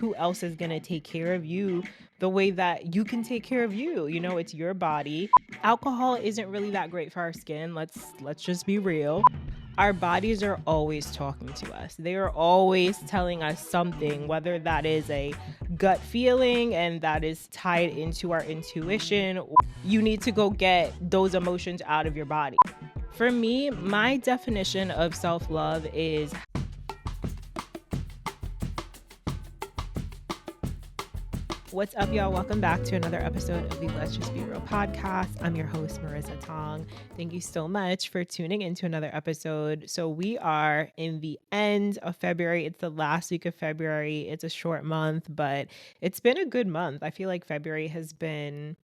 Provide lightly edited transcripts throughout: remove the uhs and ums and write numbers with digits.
who else is going to take care of you the way that you can take care of you? It's your body. Alcohol isn't really that great for our skin. Let's just be real. Our bodies are always talking to us. They are always telling us something, whether that is a gut feeling and that is tied into our intuition, or you need to go get those emotions out of your body. For me, my definition of self-love is. What's up, y'all? Welcome back to another episode of the Let's Just Be Real podcast. I'm your host, Marissa Tong. Thank you so much for tuning into another episode. So we are in the end of February. It's the last week of February. It's a short month, but it's been a good month. I feel like February it's been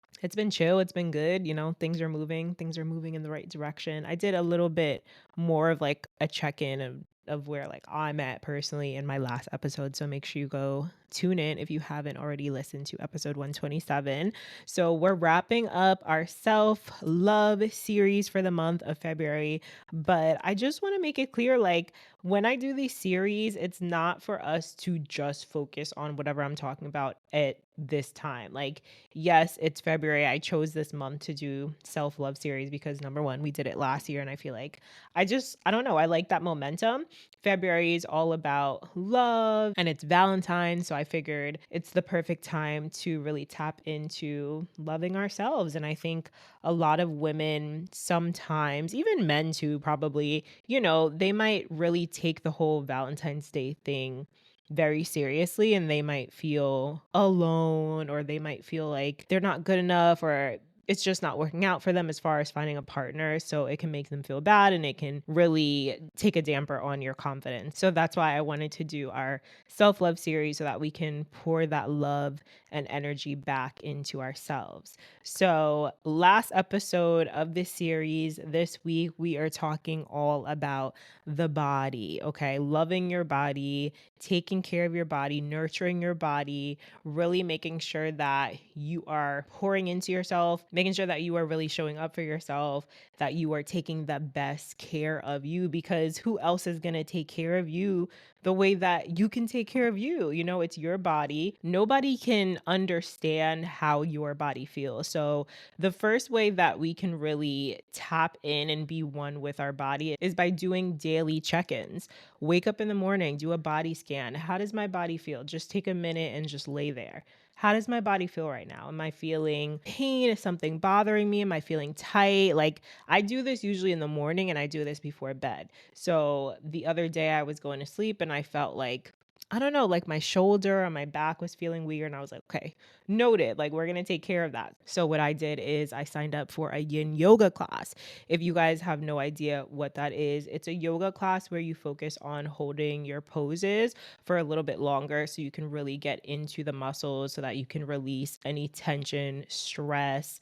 chill. It's been good. Things are moving. Things are moving in the right direction. I did a little bit more of like a check-in of where like I'm at personally in my last episode. So make sure you go tune in if you haven't already listened to episode 127. So we're wrapping up our self-love series for the month of February. But I just want to make it clear, like when I do these series, it's not for us to just focus on whatever I'm talking about at this time. Like, yes, it's February. I chose this month to do self-love series because number one, we did it last year. And I feel like I don't know, I like that momentum. February is all about love and it's Valentine's. So I figured it's the perfect time to really tap into loving ourselves. And I think a lot of women, sometimes, even men too, probably, they might really take the whole Valentine's Day thing very seriously and they might feel alone or they might feel like they're not good enough or it's just not working out for them as far as finding a partner. So it can make them feel bad and it can really take a damper on your confidence. So that's why I wanted to do our self-love series so that we can pour that love and energy back into ourselves. So last episode of this series, this week, we are talking all about the body, okay? Loving your body, taking care of your body, nurturing your body, really making sure that you are pouring into yourself, making sure that you are really showing up for yourself, that you are taking the best care of you because who else is going to take care of you the way that you can take care of you? It's your body. Nobody can understand how your body feels. So the first way that we can really tap in and be one with our body is by doing daily check-ins. Wake up in the morning, do a body scan. How does my body feel? Just take a minute and just lay there. How does my body feel right now? Am I feeling pain? Is something bothering me? Am I feeling tight? Like I do this usually in the morning and I do this before bed. So the other day I was going to sleep and I felt like, I don't know, like my shoulder or my back was feeling weird. And I was like, okay, noted. Like we're going to take care of that. So what I did is I signed up for a yin yoga class. If you guys have no idea what that is, it's a yoga class where you focus on holding your poses for a little bit longer so you can really get into the muscles so that you can release any tension, stress,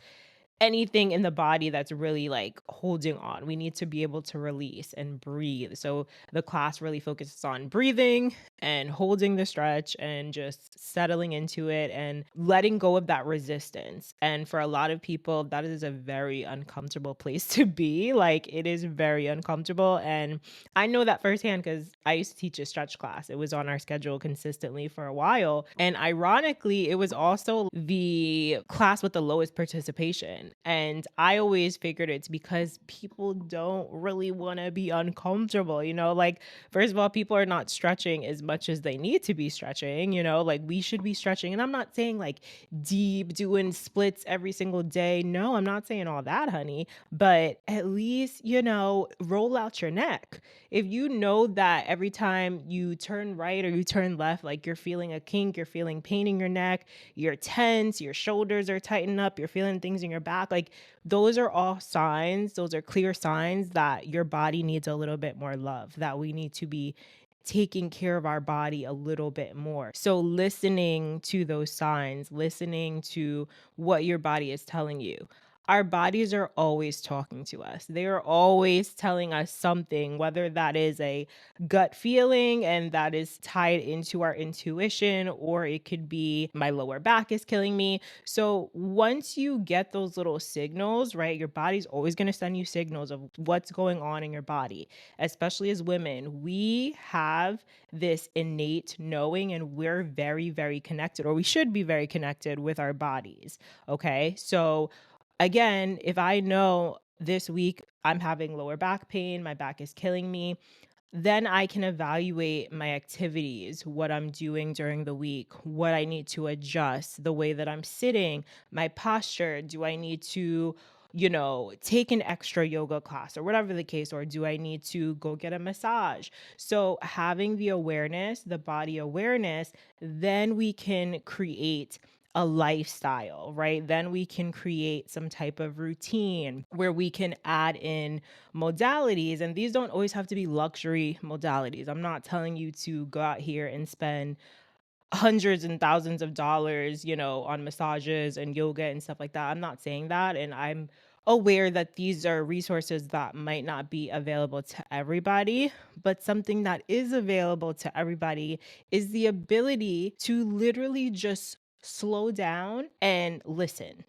anything in the body that's really like holding on. We need to be able to release and breathe. So the class really focuses on breathing and holding the stretch and just settling into it and letting go of that resistance. And for a lot of people, that is a very uncomfortable place to be. Like it is very uncomfortable. And I know that firsthand because I used to teach a stretch class. It was on our schedule consistently for a while. And ironically, it was also the class with the lowest participation. And I always figured it's because people don't really want to be uncomfortable, like, first of all, people are not stretching as much as they need to be stretching, like we should be stretching. And I'm not saying like deep doing splits every single day. No, I'm not saying all that, honey, but at least, roll out your neck. If you know that every time you turn right or you turn left, like you're feeling a kink, you're feeling pain in your neck, you're tense, your shoulders are tightened up, you're feeling things in your back, like those are all signs, those are clear signs that your body needs a little bit more love, that we need to be taking care of our body a little bit more. So listening to those signs, listening to what your body is telling you. our bodies are always talking to us. They are always telling us something, whether that is a gut feeling and that is tied into our intuition, or it could be my lower back is killing me. So once you get those little signals, right, your body's always going to send you signals of what's going on in your body. Especially as women, we have this innate knowing, and we're very, very connected, or we should be very connected with our bodies. Okay. So again, if I know this week I'm having lower back pain, my back is killing me, then I can evaluate my activities, what I'm doing during the week, what I need to adjust, the way that I'm sitting, my posture. Do I need to, take an extra yoga class or whatever the case, or do I need to go get a massage? So, having the awareness, the body awareness, then we can create a lifestyle, right? Then we can create some type of routine where we can add in modalities. And these don't always have to be luxury modalities. I'm not telling you to go out here and spend hundreds and thousands of dollars, on massages and yoga and stuff like that. I'm not saying that. And I'm aware that these are resources that might not be available to everybody, but something that is available to everybody is the ability to literally just slow down and listen.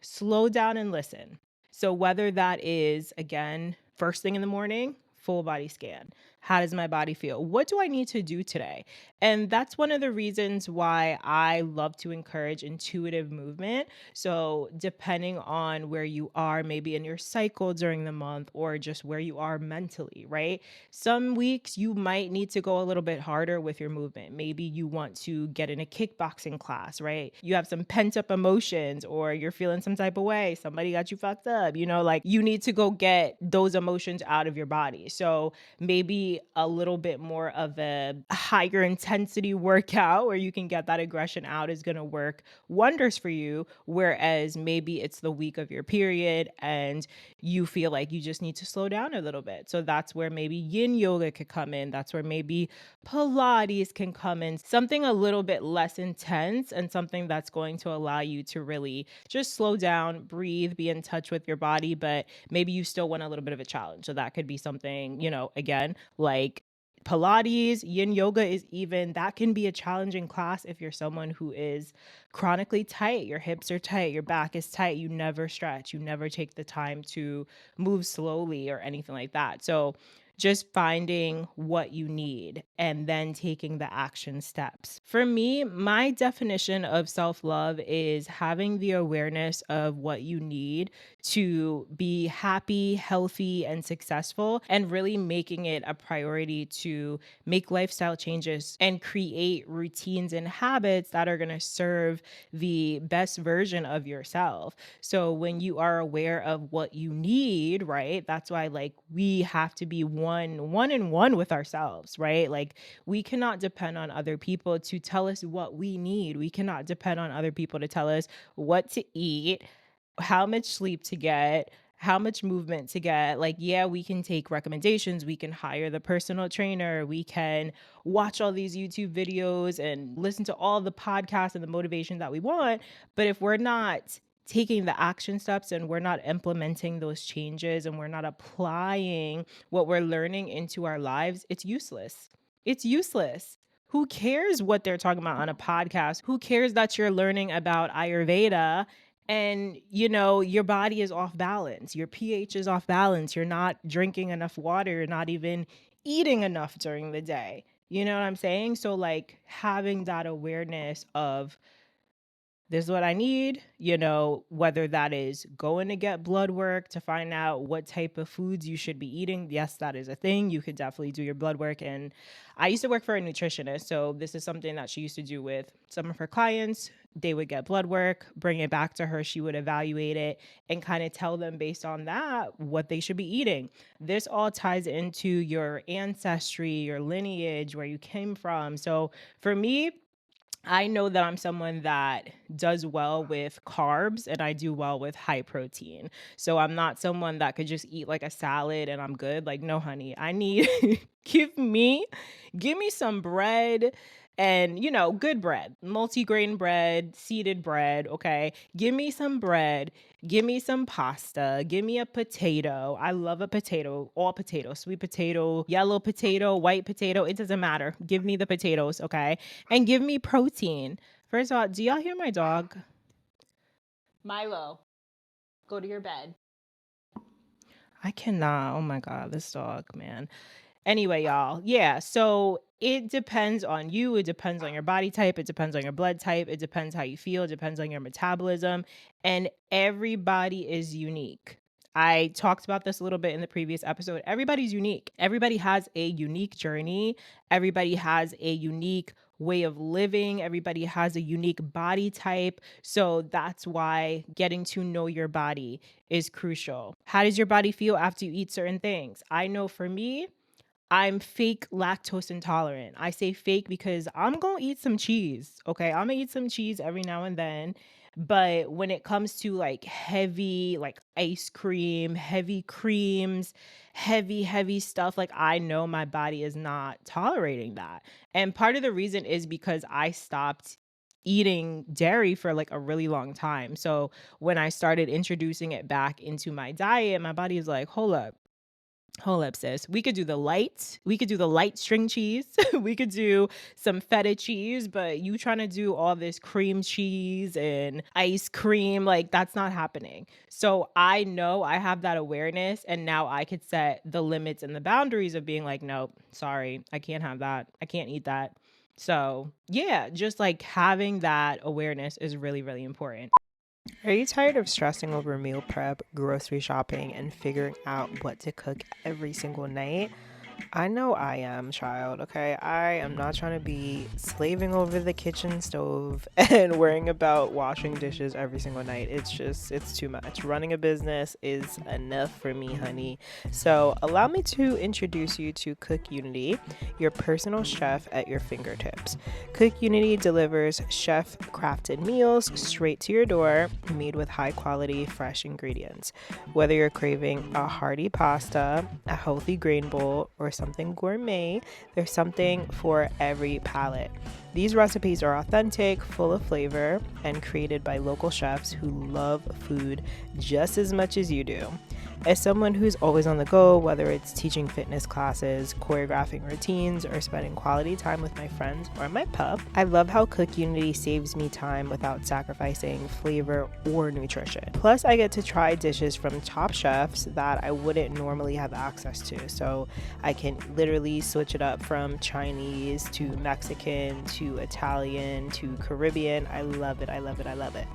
Slow down and listen. So, whether that is, again, first thing in the morning, full body scan. How does my body feel? What do I need to do today? And that's one of the reasons why I love to encourage intuitive movement. So, depending on where you are, maybe in your cycle during the month, or just where you are mentally, right? Some weeks you might need to go a little bit harder with your movement. Maybe you want to get in a kickboxing class, right? You have some pent up emotions, or you're feeling some type of way. Somebody got you fucked up, like you need to go get those emotions out of your body. So maybe a little bit more of a higher intensity workout where you can get that aggression out is going to work wonders for you. Whereas maybe it's the week of your period and you feel like you just need to slow down a little bit. So that's where maybe yin yoga could come in. That's where maybe Pilates can come in, something a little bit less intense and something that's going to allow you to really just slow down, breathe, be in touch with your body, but maybe you still want a little bit of a challenge. So that could be something, again, like Pilates, yin yoga is even, that can be a challenging class if you're someone who is chronically tight. Your hips are tight, your back is tight, you never stretch, you never take the time to move slowly or anything like that. So just finding what you need and then taking the action steps. For me, my definition of self love is having the awareness of what you need to be happy, healthy, and successful, and really making it a priority to make lifestyle changes and create routines and habits that are going to serve the best version of yourself. So when you are aware of what you need, right? That's why like we have to be one and one with ourselves, right? Like we cannot depend on other people to tell us what we need. We cannot depend on other people to tell us what to eat, how much sleep to get, how much movement to get. Like, yeah, we can take recommendations, we can hire the personal trainer, we can watch all these YouTube videos and listen to all the podcasts and the motivation that we want. But if we're not taking the action steps and we're not implementing those changes and we're not applying what we're learning into our lives, it's useless. It's useless. Who cares what they're talking about on a podcast? Who cares that you're learning about Ayurveda and your body is off balance, your pH is off balance, you're not drinking enough water, you're not even eating enough during the day? You know what I'm saying? So like having that awareness of this is what I need, whether that is going to get blood work to find out what type of foods you should be eating. Yes, that is a thing. You could definitely do your blood work. And I used to work for a nutritionist. So this is something that she used to do with some of her clients. They would get blood work, bring it back to her. She would evaluate it and kind of tell them based on that what they should be eating. This all ties into your ancestry, your lineage, where you came from. So for me, I know that I'm someone that does well with carbs and I do well with high protein. So I'm not someone that could just eat like a salad and I'm good. Like, no, honey, I need give me some bread and, good bread, multigrain bread, seeded bread. Okay. Give me some bread. Give me some pasta. Give me a potato. I love a potato, all potatoes, sweet potato, yellow potato, white potato. It doesn't matter. Give me the potatoes. Okay. And give me protein. First of all, do y'all hear my dog? Milo, go to your bed. I cannot. Oh my God, this dog, man. Anyway, y'all, yeah, so it depends on you. It depends on your body type. It depends on your blood type. It depends how you feel. It depends on your metabolism. And everybody is unique. I talked about this a little bit in the previous episode. Everybody's unique. Everybody has a unique journey. Everybody has a unique way of living. Everybody has a unique body type. So that's why getting to know your body is crucial. How does your body feel after you eat certain things? I know for me, I'm fake lactose intolerant. I say fake because I'm going to eat some cheese. Okay. I'm going to eat some cheese every now and then. But when it comes to like heavy, like ice cream, heavy creams, heavy stuff, like I know my body is not tolerating that. And part of the reason is because I stopped eating dairy for like a really long time. So when I started introducing it back into my diet, my body is like, hold up, sis. We could do the light string cheese. We could do some feta cheese, but you trying to do all this cream cheese and ice cream, like that's not happening. So I know I have that awareness, and now I could set the limits and the boundaries of being like, nope, sorry, I can't have that. I can't eat that. So yeah, just like having that awareness is really, really important. Are you tired of stressing over meal prep, grocery shopping, and figuring out what to cook every single night? I know I am, child, okay? I am not trying to be slaving over the kitchen stove and worrying about washing dishes every single night. It's too much. Running a business is enough for me, honey. So, allow me to introduce you to Cook Unity, your personal chef at your fingertips. Cook Unity delivers chef crafted meals straight to your door, made with high quality, fresh ingredients. Whether you're craving a hearty pasta, a healthy grain bowl, or something gourmet, there's something for every palate. These recipes are authentic, full of flavor, and created by local chefs who love food just as much as you do. As someone who's always on the go, whether it's teaching fitness classes, choreographing routines, or spending quality time with my friends or my pup, I love how Cook Unity saves me time without sacrificing flavor or nutrition. Plus, I get to try dishes from top chefs that I wouldn't normally have access to. So I can literally switch it up from Chinese to Mexican to Italian to Caribbean. I love it. I love it. I love it.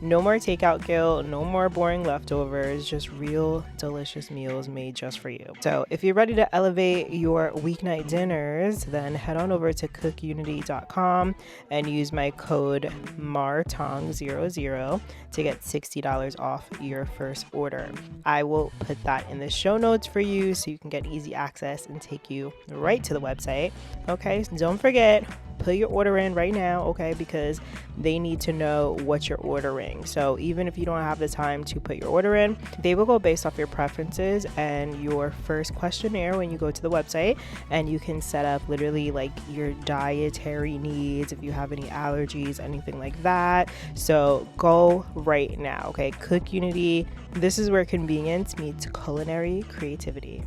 No more takeout guilt, no more boring leftovers, just real delicious meals made just for you. So if you're ready to elevate your weeknight dinners, then head on over to cookunity.com and use my code MARTONG00 to get $60 off your first order. I will put that in the show notes for you so you can get easy access and take you right to the website. Okay, so don't forget, put your order in right now, okay, because they need to know what you're ordering. So even if you don't have the time to put your order in, they will go based off your preferences and your first questionnaire when you go to the website, and you can set up literally like your dietary needs, if you have any allergies, anything like that. So go right now, okay? Cook Unity. This is where convenience meets culinary creativity.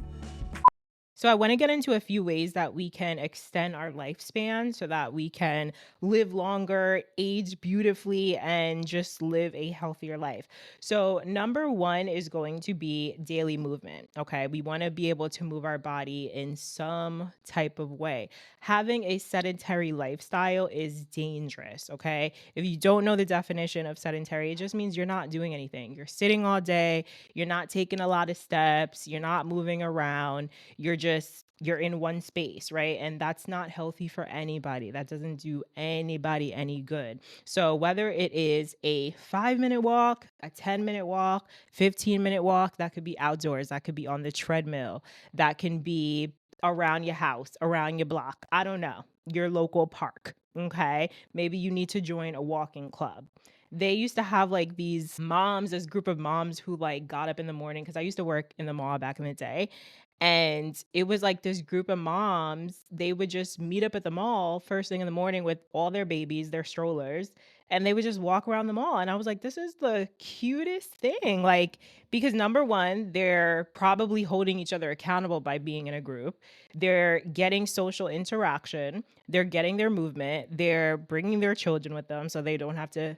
So I want to get into a few ways that we can extend our lifespan so that we can live longer, age beautifully, and just live a healthier life. So number one is going to be daily movement. Okay. We want to be able to move our body in some type of way. Having a sedentary lifestyle is dangerous. Okay. If you don't know the definition of sedentary, it just means you're not doing anything. You're sitting all day. You're not taking a lot of steps. You're not moving around. You're in one space, right? And that's not healthy for anybody. That doesn't do anybody any good. So whether it is a 5-minute walk, a 10-minute walk, 15-minute walk, that could be outdoors, that could be on the treadmill, that can be around your house, around your block, I don't know, your local park. Okay, maybe you need to join a walking club. They used to have like these moms, this group of moms who like got up in the morning, because I used to work in the mall back in the day, And it was like this group of moms, they would just meet up at the mall first thing in the morning with all their babies, their strollers, and they would just walk around the mall. And I was like, this is the cutest thing. Like, because number one, they're probably holding each other accountable by being in a group. They're getting social interaction. They're getting their movement. They're bringing their children with them so they don't have to,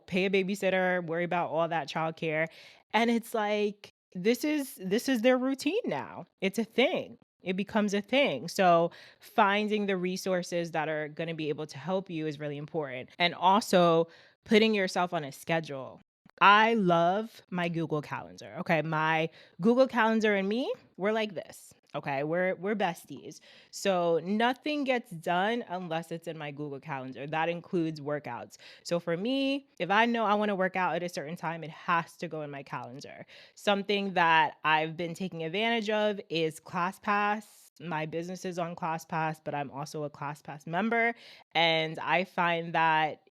pay a babysitter, worry about all that childcare. And it's like, this is their routine now. It's a thing. It becomes a thing. So finding the resources that are going to be able to help you is really important. And also putting yourself on a schedule. I love my Google Calendar. Okay, my Google Calendar and me, we're like this. Okay, we're besties. So nothing gets done unless it's in my Google Calendar. That includes workouts. So for me, if I know I want to work out at a certain time, it has to go in my calendar. Something that I've been taking advantage of is ClassPass. My business is on ClassPass, but I'm also a ClassPass member. And I find that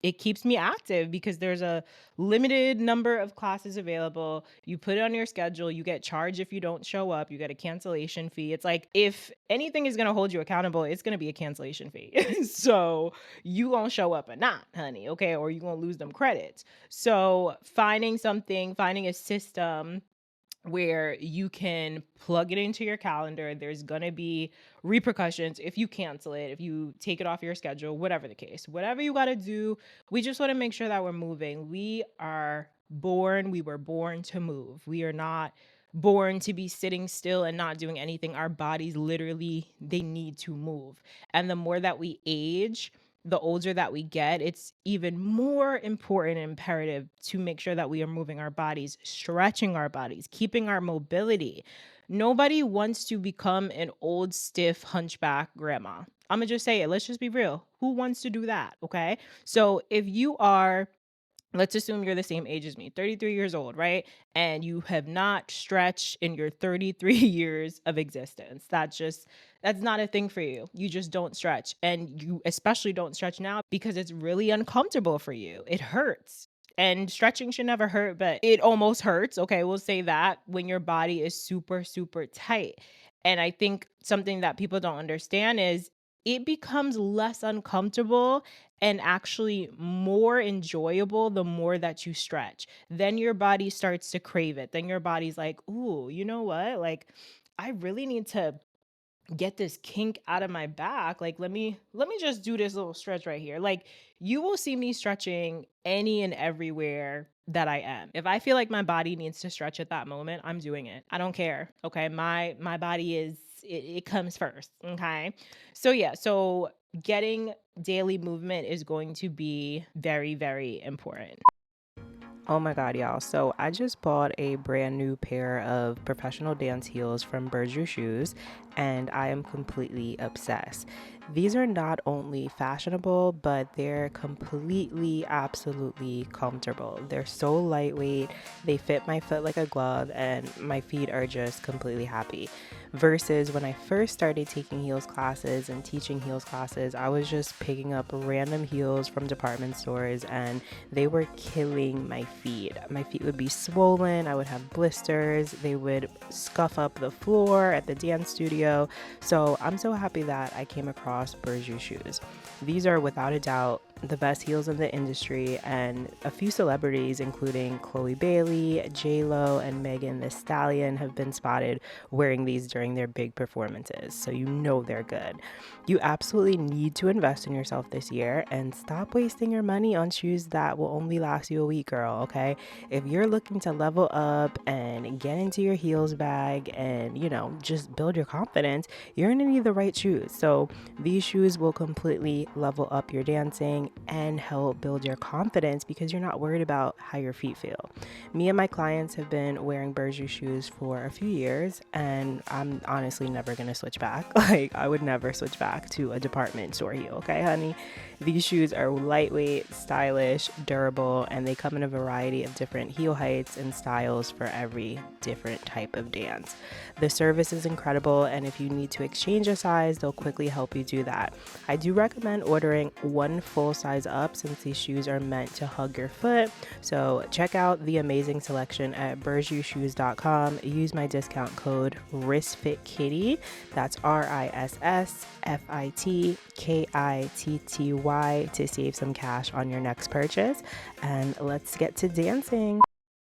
it keeps me active because there's a limited number of classes available. You put it on your schedule, you get charged if you don't show up, you get a cancellation fee. It's like if anything is going to hold you accountable, it's going to be a cancellation fee. So you going to show up or not, honey, okay? Or you going to lose them credits. So finding a system where you can plug it into your calendar. There's going to be repercussions if you cancel it, if you take it off your schedule, whatever the case. Whatever you got to do, we just want to make sure that we're moving. We were born to move. We are not born to be sitting still and not doing anything. Our bodies literally, they need to move. And the more that we age, the older that we get, it's even more important and imperative to make sure that we are moving our bodies, stretching our bodies, keeping our mobility. Nobody wants to become an old, stiff, hunchback grandma. I'm gonna just say it. Let's just be real. Who wants to do that? Okay. So if you are, let's assume you're the same age as me, 33 years old, right? And you have not stretched in your 33 years of existence. That's not a thing for you. You just don't stretch. And you especially don't stretch now because it's really uncomfortable for you. It hurts. And stretching should never hurt, but it almost hurts. Okay, we'll say that when your body is super, super tight. And I think something that people don't understand is it becomes less uncomfortable and actually more enjoyable the more that you stretch. Then your body starts to crave it. Then your body's like, ooh, you know what? Like, I really need to get this kink out of my back. Like, let me just do this little stretch right here. Like, you will see me stretching any and everywhere that I am. If I feel like my body needs to stretch at that moment, I'm doing it. I don't care. Okay. My body it comes first. Okay. So yeah, so getting daily movement is going to be very, very important. Oh my God, y'all. So I just bought a brand new pair of professional dance heels from Burju Shoes, and I am completely obsessed. These are not only fashionable, but they're completely, absolutely comfortable. They're so lightweight, they fit my foot like a glove, and my feet are just completely happy. Versus when I first started taking heels classes and teaching heels classes, I was just picking up random heels from department stores and they were killing my feet. My feet would be swollen, I would have blisters, they would scuff up the floor at the dance studio. So I'm so happy that I came across Burju shoes. These are without a doubt the best heels in the industry, and a few celebrities including Chloe Bailey, J-Lo, and Megan Thee Stallion have been spotted wearing these during their big performances, so you know they're good. You absolutely need to invest in yourself this year and stop wasting your money on shoes that will only last you a week, girl, okay? If you're looking to level up and get into your heels bag and, just build your confidence, you're gonna need the right shoes. So these shoes will completely level up your dancing and help build your confidence because you're not worried about how your feet feel. Me and my clients have been wearing Burju shoes for a few years, and I'm honestly never gonna switch back. Like, I would never switch back to a department store heel, okay, honey? These shoes are lightweight, stylish, durable, and they come in a variety of different heel heights and styles for every different type of dance. The service is incredible, and if you need to exchange a size, they'll quickly help you do that. I do recommend ordering one full size up since these shoes are meant to hug your foot. So check out the amazing selection at bergushoes.com. Use my discount code RISFITKitty. That's RISSFITKITTY to save some cash on your next purchase. And let's get to dancing.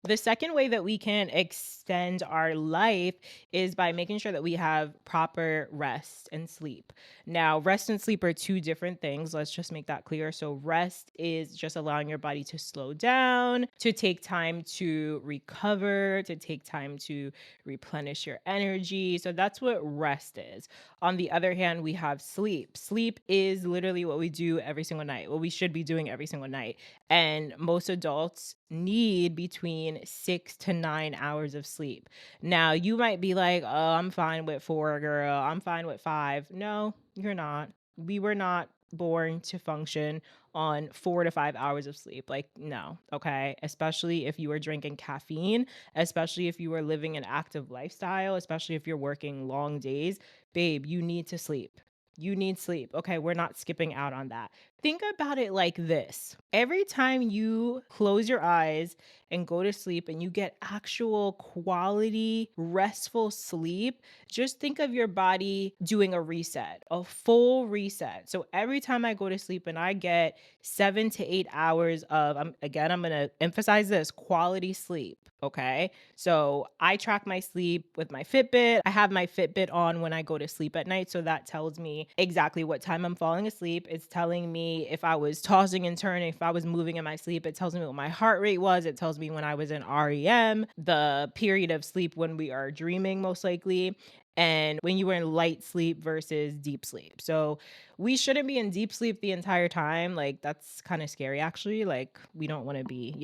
The second way that we can extend our life is by making sure that we have proper rest and sleep. Now, rest and sleep are two different things. Let's just make that clear. So, rest is just allowing your body to slow down, to take time to recover, to take time to replenish your energy. So, that's what rest is. On the other hand, we have sleep. Sleep is literally what we do every single night, what we should be doing every single night. And most adults need between 6 to 9 hours of sleep. Now, you might be like, oh, I'm fine with 4, girl. I'm fine with 5. No, you're not. We were not born to function on 4 to 5 hours of sleep. Like, no, okay? Especially if you are drinking caffeine, especially if you are living an active lifestyle, especially if you're working long days. Babe, you need to sleep. You need sleep. Okay, we're not skipping out on that. Think about it like this. Every time you close your eyes and go to sleep and you get actual quality, restful sleep, just think of your body doing a reset, a full reset. So every time I go to sleep and I get 7 to 8 hours of, I'm going to emphasize this, quality sleep. Okay. So I track my sleep with my Fitbit. I have my Fitbit on when I go to sleep at night. So that tells me exactly what time I'm falling asleep. It's telling me if I was tossing and turning, if I was moving in my sleep. It tells me what my heart rate was. It tells me when I was in REM, the period of sleep when we are dreaming, most likely, and when you were in light sleep versus deep sleep. So we shouldn't be in deep sleep the entire time. Like, that's kind of scary, actually. Like, we don't want to be,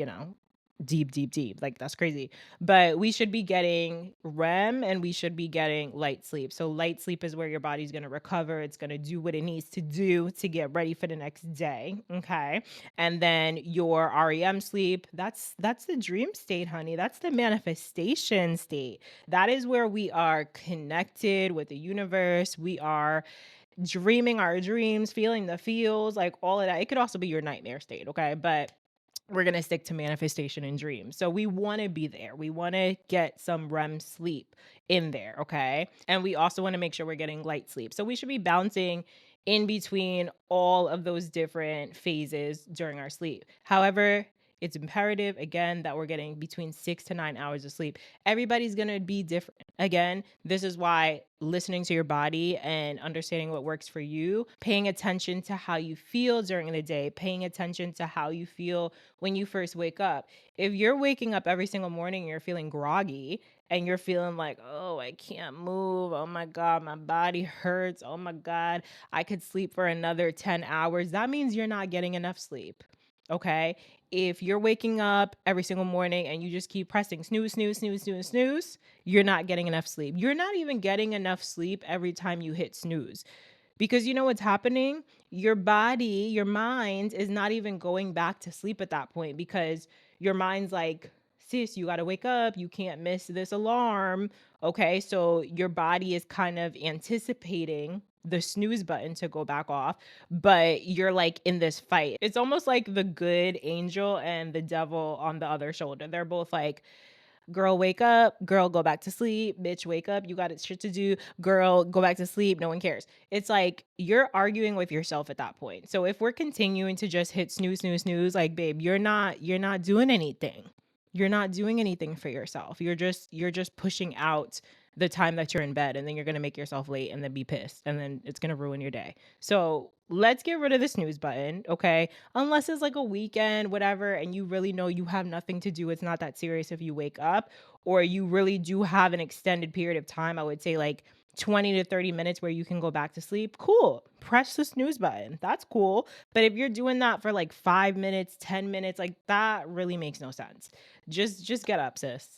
deep. Like, that's crazy. But we should be getting REM and we should be getting light sleep. So light sleep is where your body's going to recover. It's going to do what it needs to do to get ready for the next day. Okay. And then your REM sleep, that's the dream state, honey. That's the manifestation state. That is where we are connected with the universe. We are dreaming our dreams, feeling the feels, like all of that. It could also be your nightmare state. Okay. But we're going to stick to manifestation and dreams. So we want to be there. We want to get some REM sleep in there. Okay. And we also want to make sure we're getting light sleep. So we should be bouncing in between all of those different phases during our sleep. However, it's imperative, again, that we're getting between 6 to 9 hours of sleep. Everybody's going to be different. Again, this is why listening to your body and understanding what works for you, paying attention to how you feel during the day, paying attention to how you feel when you first wake up. If you're waking up every single morning and you're feeling groggy and you're feeling like, oh, I can't move. Oh my God, my body hurts. Oh my God, I could sleep for another 10 hours. That means you're not getting enough sleep. Okay. If you're waking up every single morning and you just keep pressing snooze, you're not getting enough sleep. You're not even getting enough sleep every time you hit snooze. Because you know what's happening? Your body, your mind is not even going back to sleep at that point because your mind's like, sis, you got to wake up. You can't miss this alarm. Okay. So your body is kind of anticipating the snooze button to go back off, but you're like in this fight. It's almost like the good angel and the devil on the other shoulder. They're both like, girl, wake up. Girl, go back to sleep. Bitch, wake up. You got shit to do. Girl, go back to sleep. No one cares. It's like you're arguing with yourself at that point. So if we're continuing to just hit snooze, like, babe, you're not doing anything. You're not doing anything for yourself. You're just pushing out the time that you're in bed, and then you're going to make yourself late and then be pissed, and then it's going to ruin your day. So let's get rid of the snooze button. Okay. Unless it's like a weekend, whatever, and you really know you have nothing to do. It's not that serious if you wake up, or you really do have an extended period of time. I would say like 20 to 30 minutes where you can go back to sleep. Cool. Press the snooze button. That's cool. But if you're doing that for like 5 minutes, 10 minutes, like that really makes no sense. Just get up, sis.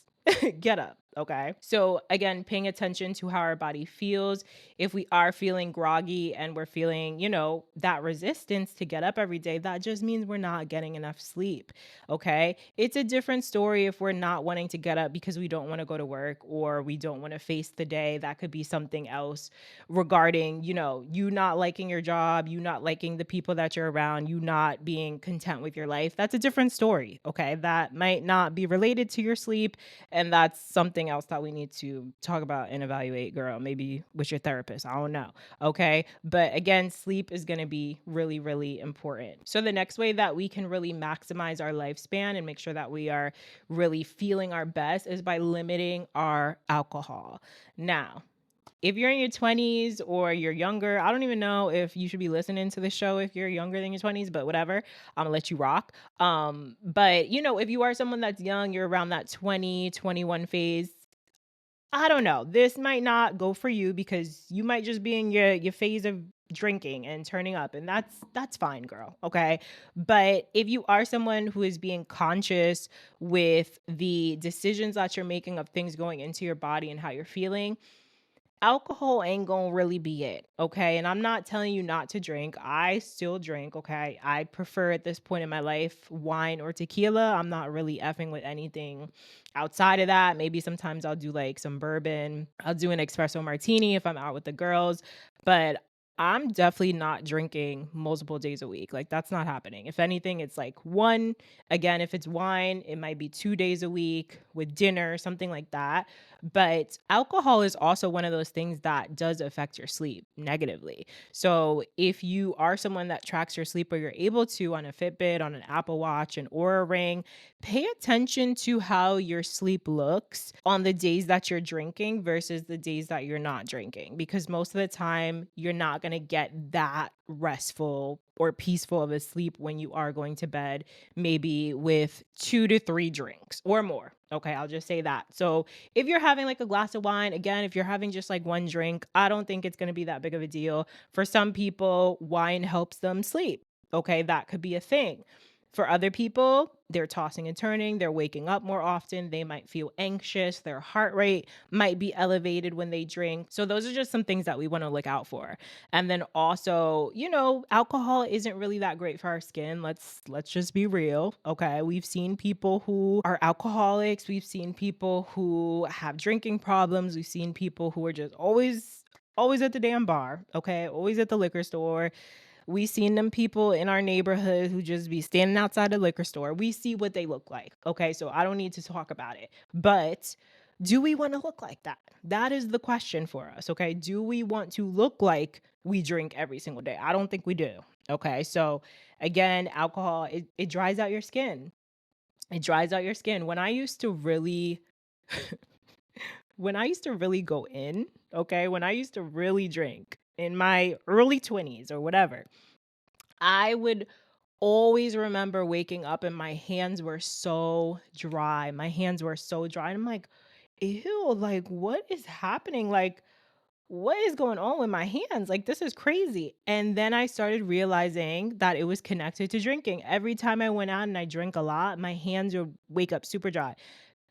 Get up. Okay. So, again, paying attention to how our body feels. If we are feeling groggy and we're feeling, that resistance to get up every day, that just means we're not getting enough sleep. Okay. It's a different story if we're not wanting to get up because we don't want to go to work or we don't want to face the day. That could be something else regarding, you not liking your job, you not liking the people that you're around, you not being content with your life. That's a different story. Okay. That might not be related to your sleep, and that's something else that we need to talk about and evaluate, girl, maybe with your therapist. I don't know. Okay. But again, sleep is going to be really, really important. So, the next way that we can really maximize our lifespan and make sure that we are really feeling our best is by limiting our alcohol. Now, if you're in your 20s or you're younger, I don't even know if you should be listening to the show if you're younger than your 20s, but whatever. I'm gonna let you rock. But if you are someone that's young, you're around that 20, 21 phase. I don't know. This might not go for you because you might just be in your phase of drinking and turning up, and that's fine, girl. Okay. But if you are someone who is being conscious with the decisions that you're making of things going into your body and how you're feeling, alcohol ain't gonna really be it, okay? And I'm not telling you not to drink. I still drink, okay? I prefer at this point in my life wine or tequila. I'm not really effing with anything outside of that. Maybe sometimes I'll do like some bourbon. I'll do an espresso martini if I'm out with the girls, but I'm definitely not drinking multiple days a week. Like that's not happening. If anything, it's like one. Again, if it's wine, it might be 2 days a week with dinner, something like that. But alcohol is also one of those things that does affect your sleep negatively. So if you are someone that tracks your sleep or you're able to on a Fitbit, on an Apple Watch, an Aura Ring, pay attention to how your sleep looks on the days that you're drinking versus the days that you're not drinking. Because most of the time, you're not going to get that restful or peaceful of a sleep when you are going to bed, maybe with 2 to 3 drinks or more. Okay, I'll just say that. So if you're having like a glass of wine, again, if you're having just like one drink, I don't think it's going to be that big of a deal. For some people, wine helps them sleep. Okay, that could be a thing. For other people, they're tossing and turning, they're waking up more often, they might feel anxious, their heart rate might be elevated when they drink. So those are just some things that we want to look out for. And then also, alcohol isn't really that great for our skin. Let's just be real. Okay? We've seen people who are alcoholics, we've seen people who have drinking problems, we've seen people who are just always at the damn bar, okay? Always at the liquor store. We seen them people in our neighborhood who just be standing outside the liquor store. We see what they look like. Okay, so I don't need to talk about it. But do we want to look like that? That is the question for us. Okay, do we want to look like we drink every single day? I don't think we do. Okay, so again, alcohol, it dries out your skin. It dries out your skin. When I used to really go in, okay, when I used to really drink in my early 20s or whatever, I would always remember waking up and my hands were so dry. My hands were so dry. And I'm like, ew, like, what is happening? Like, what is going on with my hands? Like, this is crazy. And then I started realizing that it was connected to drinking. Every time I went out and I drank a lot, my hands would wake up super dry.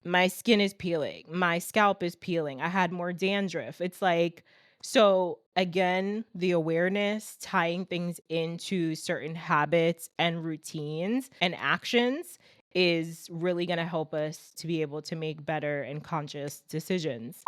My skin is peeling, my scalp is peeling, I had more dandruff. It's like, so again, the awareness, tying things into certain habits and routines and actions is really going to help us to be able to make better and conscious decisions.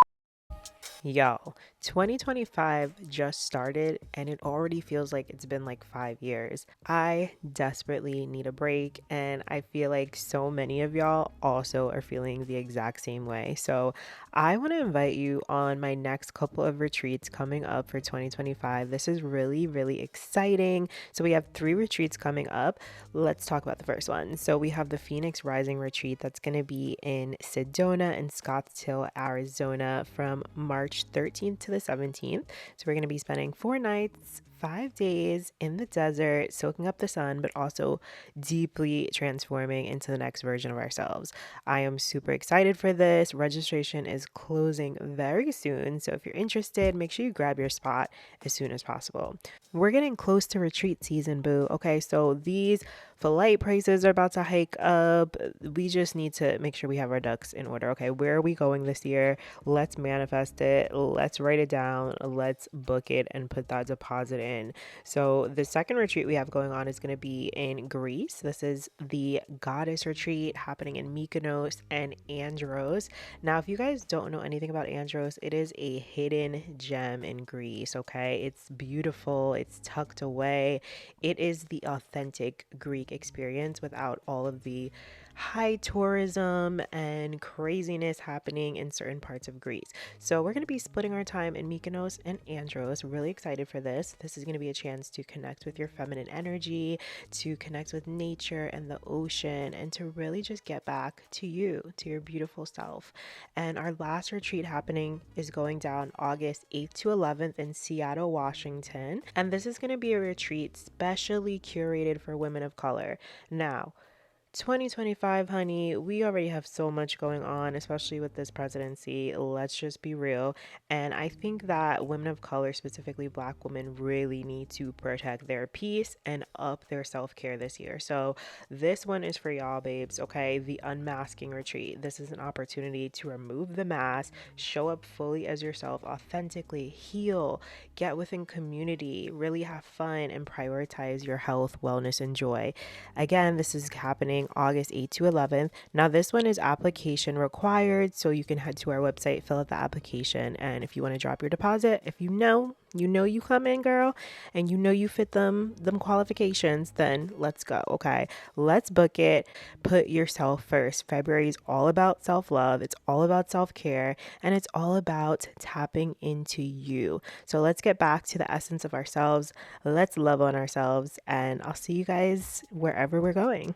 Yo, 2025 just started and it already feels like it's been like 5 years. I desperately need a break, and I feel like so many of y'all also are feeling the exact same way. So, I want to invite you on my next couple of retreats coming up for 2025. This is really, really exciting. So, we have 3 retreats coming up. Let's talk about the first one. So, we have the Phoenix Rising retreat that's going to be in Sedona and Scottsdale, Arizona from March 13th to the 17th. So we're going to be spending 4 nights, 5 days in the desert, soaking up the sun, but also deeply transforming into the next version of ourselves. I am super excited for this. Registration is closing very soon. So if you're interested, make sure you grab your spot as soon as possible. We're getting close to retreat season, boo. Okay, so these Flight prices are about to hike up. We just need to make sure we have our ducks in order. Okay, where are we going this year? Let's manifest it. Let's write it down. Let's book it and put that deposit in. So, the second retreat we have going on is going to be in Greece. This is the goddess retreat happening in Mykonos and Andros. Now, if you guys don't know anything about Andros, it is a hidden gem in Greece, okay? It's beautiful, it's tucked away. It is the authentic Greek experience without all of the high tourism and craziness happening in certain parts of Greece. So we're going to be splitting our time in Mykonos and Andros. Really excited for this. This is going to be a chance to connect with your feminine energy, to connect with nature and the ocean, and to really just get back to you, to your beautiful self. And our last retreat happening is going down August 8th to 11th in Seattle, Washington. And this is going to be a retreat specially curated for women of color. Now, 2025, honey, we already have so much going on, especially with this presidency. Let's just be real. And I think that women of color, specifically Black women, really need to protect their peace and up their self care this year. So, this one is for y'all, babes, okay? The unmasking retreat. This is an opportunity to remove the mask, show up fully as yourself, authentically heal, get within community, really have fun, and prioritize your health, wellness, and joy. Again, this is happening August 8th to 11th. Now, this one is application required, so you can head to our website, fill out the application, and if you want to drop your deposit, if you come in, girl, and you fit them qualifications, then let's go, okay? Let's book it. Put yourself first. February is all about self-love. It's all about self-care, and it's all about tapping into you. So let's get back to the essence of ourselves. Let's love on ourselves, and I'll see you guys wherever we're going.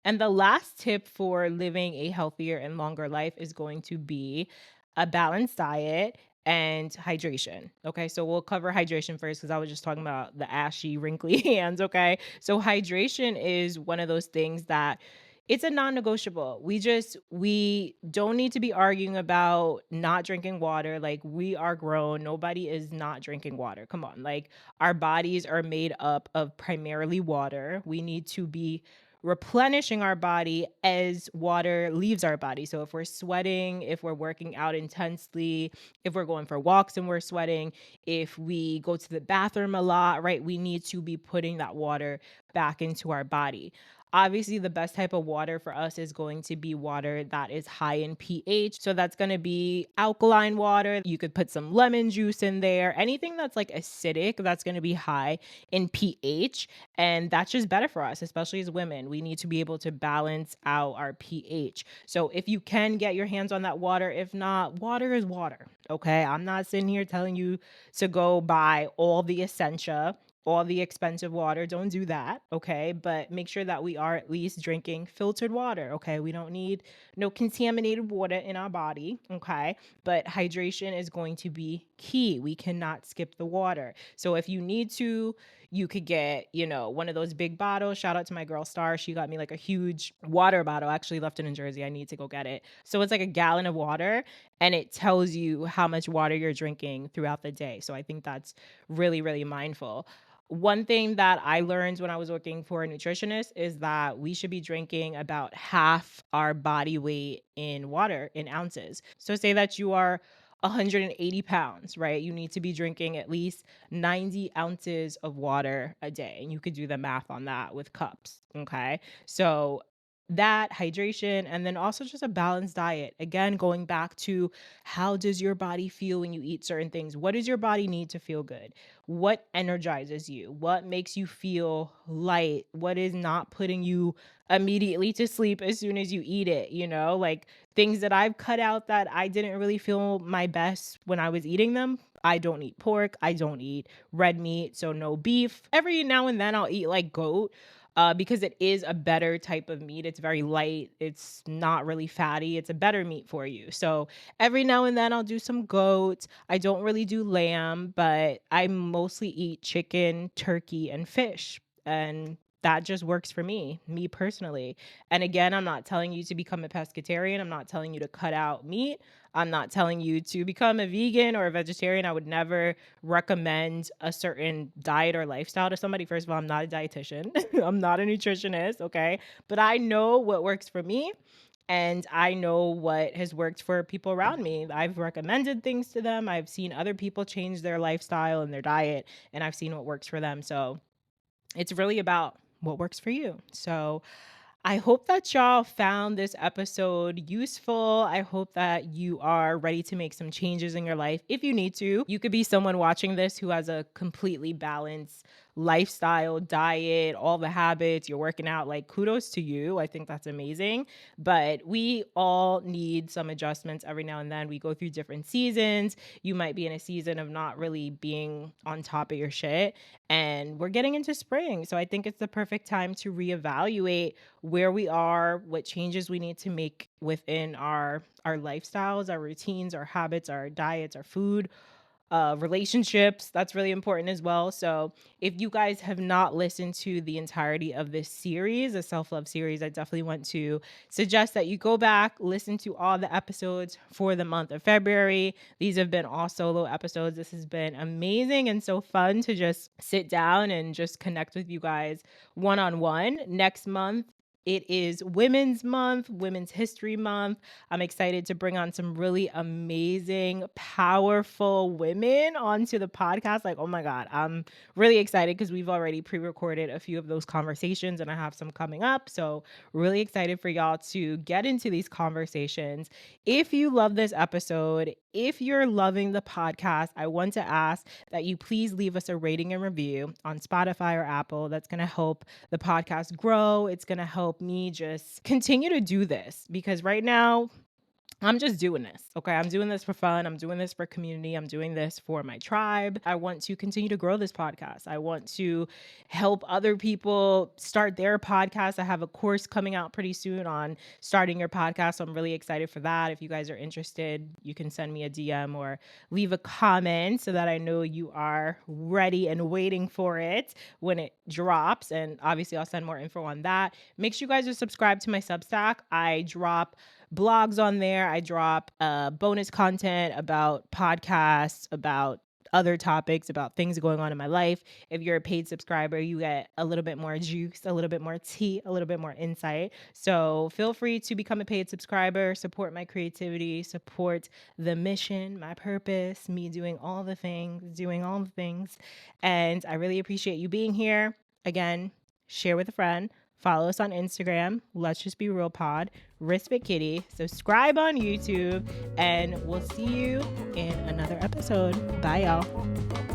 And the last tip for living a healthier and longer life is going to be a balanced diet and hydration. Okay, so we'll cover hydration first because I was just talking about the ashy, wrinkly hands. Okay, so hydration is one of those things that it's a non-negotiable. We don't need to be arguing about not drinking water. Like, we are grown. Nobody is not drinking water. Come on. Like, our bodies are made up of primarily water. We need to be replenishing our body as water leaves our body. So if we're sweating, if we're working out intensely, if we're going for walks and we're sweating, if we go to the bathroom a lot, right, we need to be putting that water back into our body. Obviously, the best type of water for us is going to be water that is high in pH. So that's going to be alkaline water. You could put some lemon juice in there. Anything that's like acidic, that's going to be high in pH. And that's just better for us, especially as women. We need to be able to balance out our pH. So if you can get your hands on that water, if not, water is water. Okay. I'm not sitting here telling you to go buy all the Essentia, all the expensive water. Don't do that. Okay. But make sure that we are at least drinking filtered water. Okay. We don't need no contaminated water in our body. Okay. But hydration is going to be key. We cannot skip the water. So if you need to, you could get, one of those big bottles. Shout out to my girl Star. She got me like a huge water bottle. I actually left it in Jersey. I need to go get it. So it's like a gallon of water and it tells you how much water you're drinking throughout the day. So I think that's really, really mindful. One thing that I learned when I was working for a nutritionist is that we should be drinking about half our body weight in water in ounces. So say that you are 180 pounds, right? You need to be drinking at least 90 ounces of water a day. And you could do the math on that with cups. Okay. So that hydration and then also just a balanced diet. Again, going back to how does your body feel when you eat certain things? What does your body need to feel good? What energizes you? What makes you feel light? What is not putting you immediately to sleep as soon as you eat it? Like things that I've cut out that I didn't really feel my best when I was eating them. I don't eat pork. I don't eat red meat. So no beef. Every now and then I'll eat like goat. Because it is a better type of meat. It's very light. It's not really fatty. It's a better meat for you. So every now and then I'll do some goat. I don't really do lamb, but I mostly eat chicken, turkey, and fish. And that just works for me personally. And again, I'm not telling you to become a pescatarian. I'm not telling you to cut out meat. I'm not telling you to become a vegan or a vegetarian. I would never recommend a certain diet or lifestyle to somebody. First of all, I'm not a dietitian. I'm not a nutritionist, okay? But I know what works for me and I know what has worked for people around me. I've recommended things to them. I've seen other people change their lifestyle and their diet, and I've seen what works for them. So it's really about what works for you. So I hope that y'all found this episode useful. I hope that you are ready to make some changes in your life. If you need to, you could be someone watching this who has a completely balanced lifestyle, diet, all the habits, you're working out. Like, kudos to you. I think that's amazing. But we all need some adjustments every now and then. We go through different seasons. You might be in a season of not really being on top of your shit. And we're getting into spring. So I think it's the perfect time to reevaluate where we are, what changes we need to make within our lifestyles, our routines, our habits, our diets, our food, relationships. That's really important as well. So if you guys have not listened to the entirety of this series, a self-love series, I definitely want to suggest that you go back, listen to all the episodes for the month of February. These have been all solo episodes. This has been amazing and so fun to just sit down and just connect with you guys one-on-one. Next month, it is Women's Month, Women's History Month. I'm excited to bring on some really amazing, powerful women onto the podcast. Like, oh my God, I'm really excited because we've already pre-recorded a few of those conversations and I have some coming up. So really excited for y'all to get into these conversations. If you love this episode, if you're loving the podcast, I want to ask that you please leave us a rating and review on Spotify or Apple. That's going to help the podcast grow. It's going to help me just continue to do this because right now I'm just doing this. Okay. I'm doing this for fun. I'm doing this for community. I'm doing this for my tribe. I want to continue to grow this podcast. I want to help other people start their podcast. I have a course coming out pretty soon on starting your podcast. So I'm really excited for that. If you guys are interested, you can send me a DM or leave a comment so that I know you are ready and waiting for it when it drops. And obviously, I'll send more info on that. Make sure you guys are subscribed to my Substack. I drop blogs on there. I drop bonus content about podcasts, about other topics, about things going on in my life. If you're a paid subscriber, you get a little bit more juice, a little bit more tea, a little bit more insight. So feel free to become a paid subscriber, support my creativity, support the mission, my purpose, me doing all the things. And I really appreciate you being here. Again, share with a friend. Follow us on Instagram, Let's Just Be Real Pod, Respect Kitty. Subscribe on YouTube, and we'll see you in another episode. Bye, y'all.